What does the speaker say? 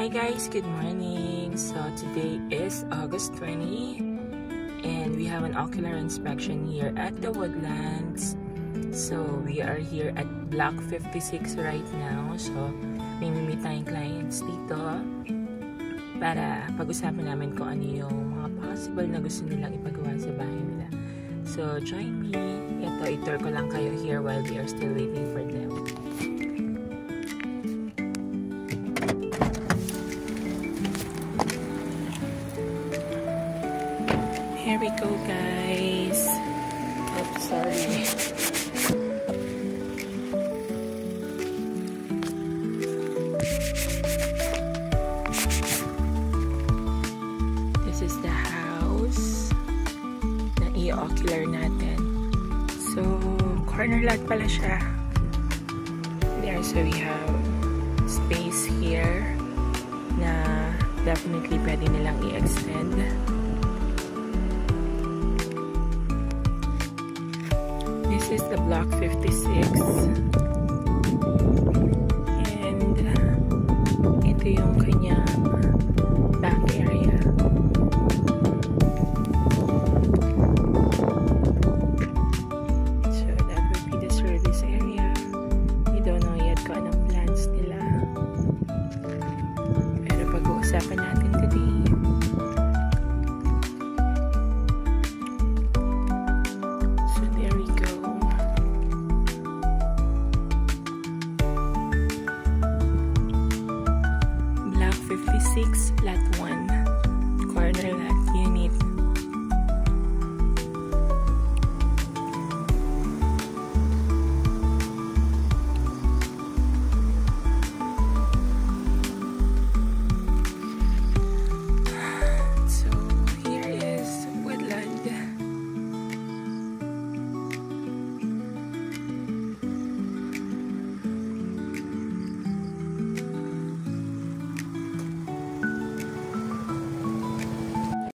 Hi guys, good morning. So today is August 20 and we have an ocular inspection here at the Woodlands. So we are here at Block 56 right now. So may meet tayong clients dito para pag-usapan namin kung ano yung mga possible na gusto nilang ipagawa sa bahay nila. So join me. Ito, i-tour ko lang kayo here while we are still waiting for them. Here we go, guys. Oh, sorry. This is the house na i-ocular natin. So, corner lot pala siya. There, so we have space here na definitely pwede nilang i-extend. This is the Block 56 and ito yung kanyang back area. So that would be the service area. We don't know yet kung anong plans nila, pero pag-uusapan natin today. Flat 1.